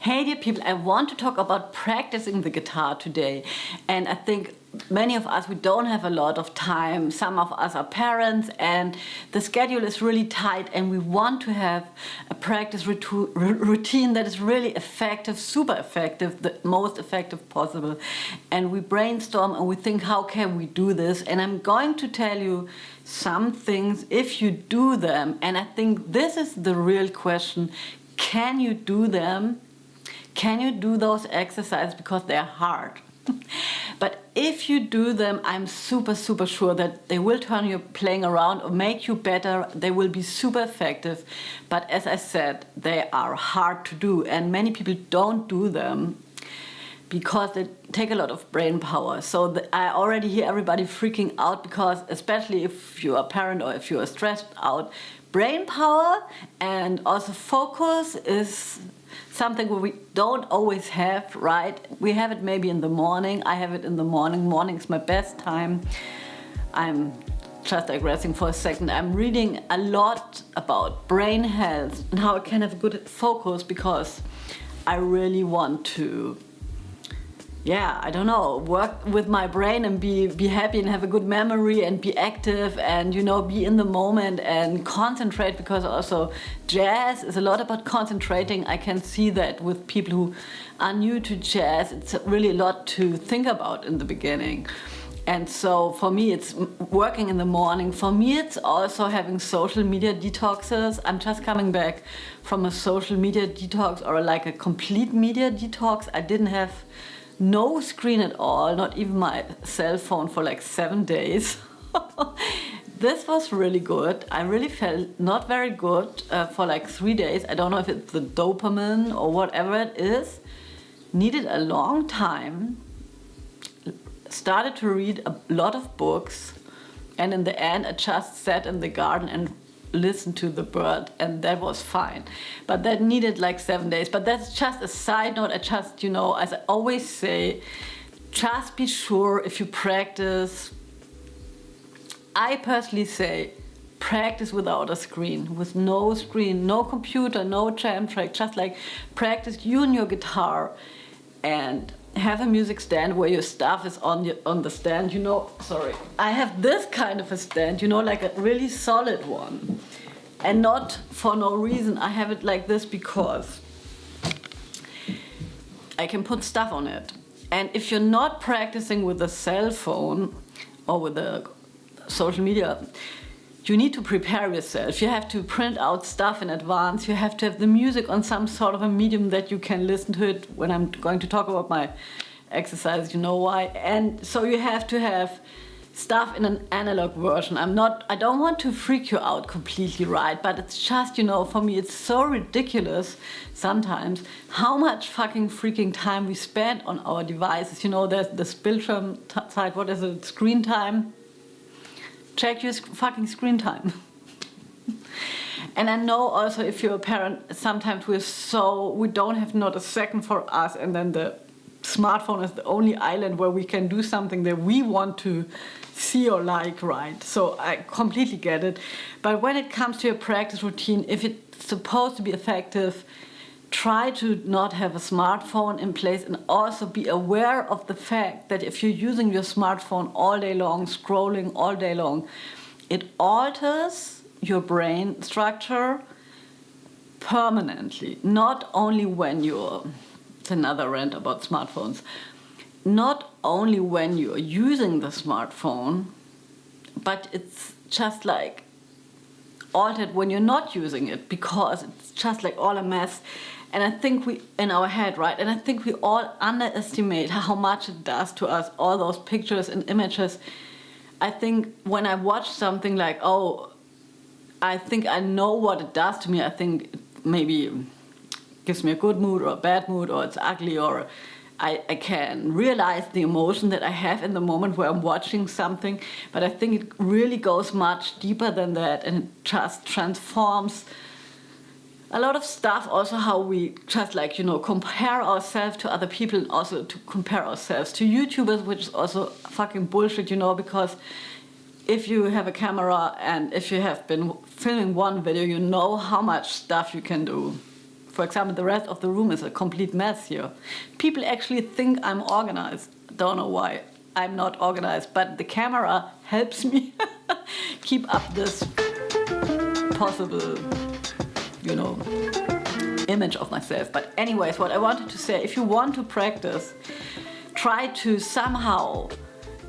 Hey dear people, I want to talk about practicing the guitar today. And I think many of us, we don't have a lot of time. Some of us are parents and the schedule is really tight and we want to have a practice routine that is really effective, super effective, the most effective possible. And we brainstorm and we think, how can we do this? And I'm going to tell you some things if you do them. And I think this is the real question. Can you do them? Can you do those exercises because they're hard? But if you do them, I'm super sure that they will turn your playing around or make you better. They will be super effective. But as I said, they are hard to do and many people don't do them because they take a lot of brain power. So I already hear everybody freaking out because, especially if you're a parent or if you're stressed out, brain power and also focus is something we don't always have, right? We have it maybe in the morning. I have it in the morning. Morning is my best time. I'm just digressing for a second. I'm reading a lot about brain health and how I can have good focus because I really want to, I don't know, work with my brain and be happy and have a good memory and be active and, be in the moment and concentrate, because also jazz is a lot about concentrating. I can see that with people who are new to jazz, it's really a lot to think about in the beginning. And so for me, it's working in the morning. For me, it's also having social media detoxes. I'm just coming back from a social media detox or like a complete media detox. I didn't have no screen at all, not even my cell phone for like 7 days. This was really good. I really felt not very good for like 3 days. I don't know if it's the dopamine or whatever it is. Needed a long time. Started to read a lot of books. And in the end, I just sat in the garden and listen to the bird, and that was fine. But that needed like 7 days. But that's just a side note. I just, as I always say, just be sure if you practice. I personally say practice without a screen, with no screen, no computer, no jam track, just like practice you and your guitar, and have a music stand where your stuff is on the stand, sorry. I have this kind of a stand, like a really solid one. And not for no reason. I have it like this because I can put stuff on it. And if you're not practicing with a cell phone or with a social media, you need to prepare yourself. You have to print out stuff in advance. You have to have the music on some sort of a medium that you can listen to it when I'm going to talk about my exercise, you know why. And so you have to have stuff in an analog version. I don't want to freak you out completely, right? But it's just, for me, it's so ridiculous sometimes how much fucking freaking time we spend on our devices. There's this Bildschirm side, what is it, screen time? Check your fucking screen time. And I know also if you're a parent, sometimes we don't have not a second for us, and then the smartphone is the only island where we can do something that we want to see or like, right? So I completely get it. But when it comes to your practice routine, if it's supposed to be effective, try to not have a smartphone in place, and also be aware of the fact that if you're using your smartphone all day long, scrolling all day long, it alters your brain structure permanently. Not only when it's another rant about smartphones, not only when you're using the smartphone, but it's just like altered when you're not using it, because it's just like all a mess. And I think we, in our head, right? And I think we all underestimate how much it does to us, all those pictures and images. I think when I watch something like, I think I know what it does to me. I think maybe it gives me a good mood or a bad mood, or it's ugly, or I can realize the emotion that I have in the moment where I'm watching something. But I think it really goes much deeper than that, and it just transforms a lot of stuff. Also how we just compare ourselves to other people, and also to compare ourselves to YouTubers, which is also fucking bullshit, because if you have a camera and if you have been filming one video, you know how much stuff you can do for example, the rest of the room is a complete mess here. People actually think I'm organized. Don't know why. I'm not organized, but the camera helps me keep up this possible, image of myself. But anyways, what I wanted to say, if you want to practice, try to somehow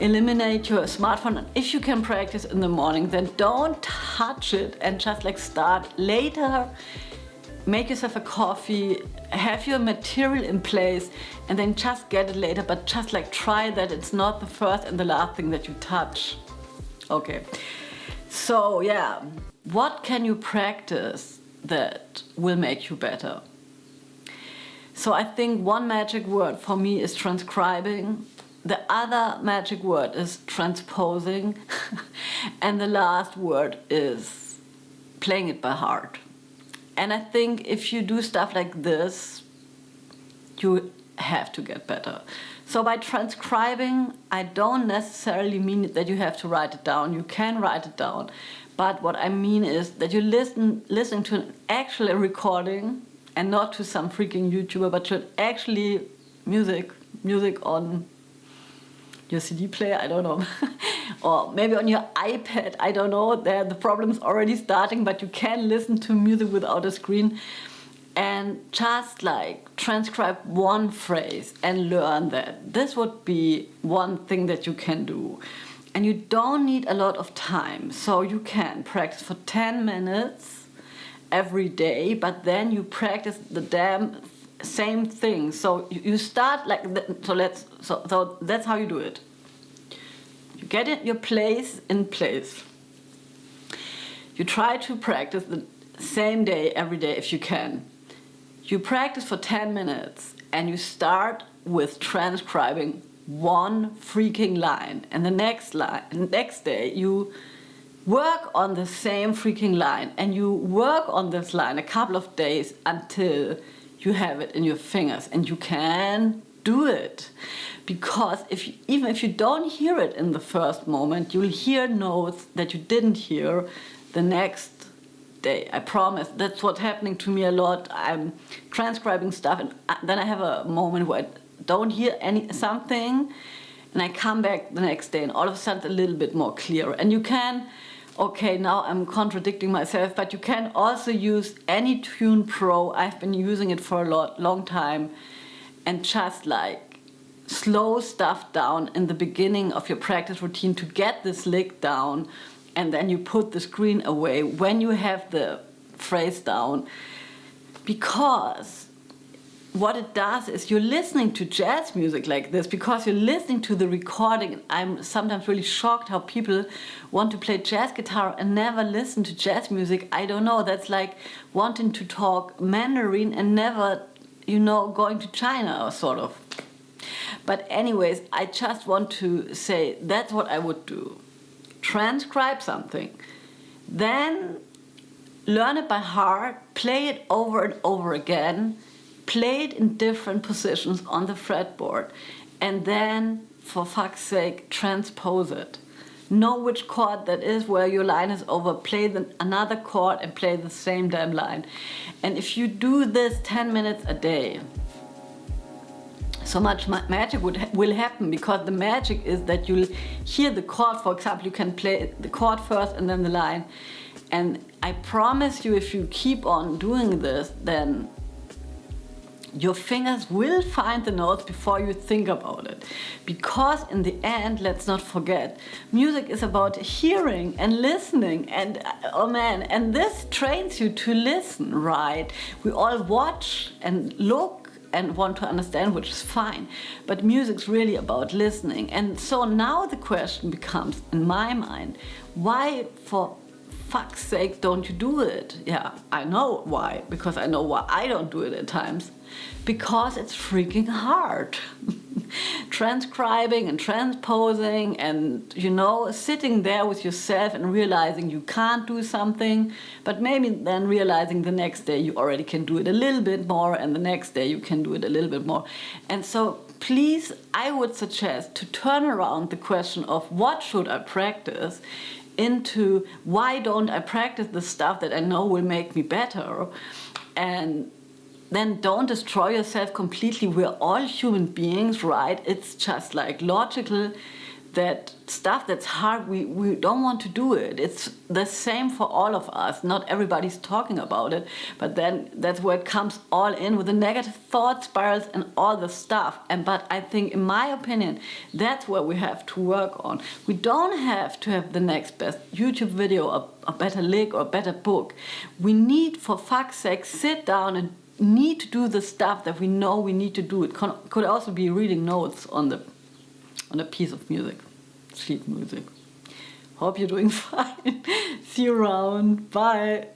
eliminate your smartphone. And if you can practice in the morning, then don't touch it and just start later. Make yourself a coffee, have your material in place, and then just get it later, but just try that it's not the first and the last thing that you touch. Okay, so yeah, what can you practice that will make you better? So I think one magic word for me is transcribing. The other magic word is transposing. And the last word is playing it by heart. And I think if you do stuff like this, you have to get better. So by transcribing, I don't necessarily mean that you have to write it down. You can write it down. But what I mean is that you listen to an actual recording and not to some freaking YouTuber, but to actually music on your CD player, I don't know. Or maybe on your iPad, I don't know. There the problem's already starting, but you can listen to music without a screen. And just transcribe one phrase and learn that. This would be one thing that you can do. And you don't need a lot of time. So you can practice for 10 minutes every day, but then you practice the damn same thing. So you start so that's how you do it. You get it your place in place. You try to practice the same day every day if you can. You practice for 10 minutes and you start with transcribing one freaking line, and the next day you work on the same freaking line, and you work on this line a couple of days until you have it in your fingers, and you can do it. Because even if you don't hear it in the first moment, you'll hear notes that you didn't hear the next day. I promise. That's what's happening to me a lot. I'm transcribing stuff, and then I have a moment where I don't hear something, and I come back the next day, and all of a sudden it's a little bit more clear. And you can, okay, now I'm contradicting myself, but you can also use any Tune Pro. I've been using it for a long time, and just slow stuff down in the beginning of your practice routine to get this lick down, and then you put the screen away when you have the phrase down. Because what it does is you're listening to jazz music like this because you're listening to the recording. I'm sometimes really shocked how people want to play jazz guitar and never listen to jazz music. I don't know, that's like wanting to talk Mandarin and never, going to China, or sort of. But anyways, I just want to say that's what I would do. Transcribe something, then learn it by heart, play it over and over again, play it in different positions on the fretboard, and then, for fuck's sake, transpose it. Know which chord that is where your line is over, play another chord and play the same damn line. And if you do this 10 minutes a day, so much magic will happen, because the magic is that you'll hear the chord. For example, you can play the chord first and then the line. And I promise you, if you keep on doing this, then your fingers will find the notes before you think about it. Because in the end, let's not forget, music is about hearing and listening, and oh man, and this trains you to listen, right? We all watch and look and want to understand, which is fine, but music's really about listening. And so now the question becomes, in my mind, why for fuck's sake don't you do it? Yeah, I know why, because I know why I don't do it at times. Because it's freaking hard. Transcribing and transposing and, sitting there with yourself and realizing you can't do something, but maybe then realizing the next day you already can do it a little bit more, and the next day you can do it a little bit more. And so please, I would suggest to turn around the question of what should I practice into why don't I practice the stuff that I know will make me better. And then don't destroy yourself completely. We're all human beings, right? It's just like logical that stuff that's hard, we don't want to do it. It's the same for all of us. Not everybody's talking about it, but then that's where it comes all in with the negative thought spirals and all the stuff. But I think, in my opinion, that's where we have to work on. We don't have to have the next best YouTube video, a better lick or a better book. We need, for fuck's sake, sit down and need to do the stuff that we know we need to do. It could also be reading notes on a piece of music, sheet music. Hope you're doing fine. See you around. Bye.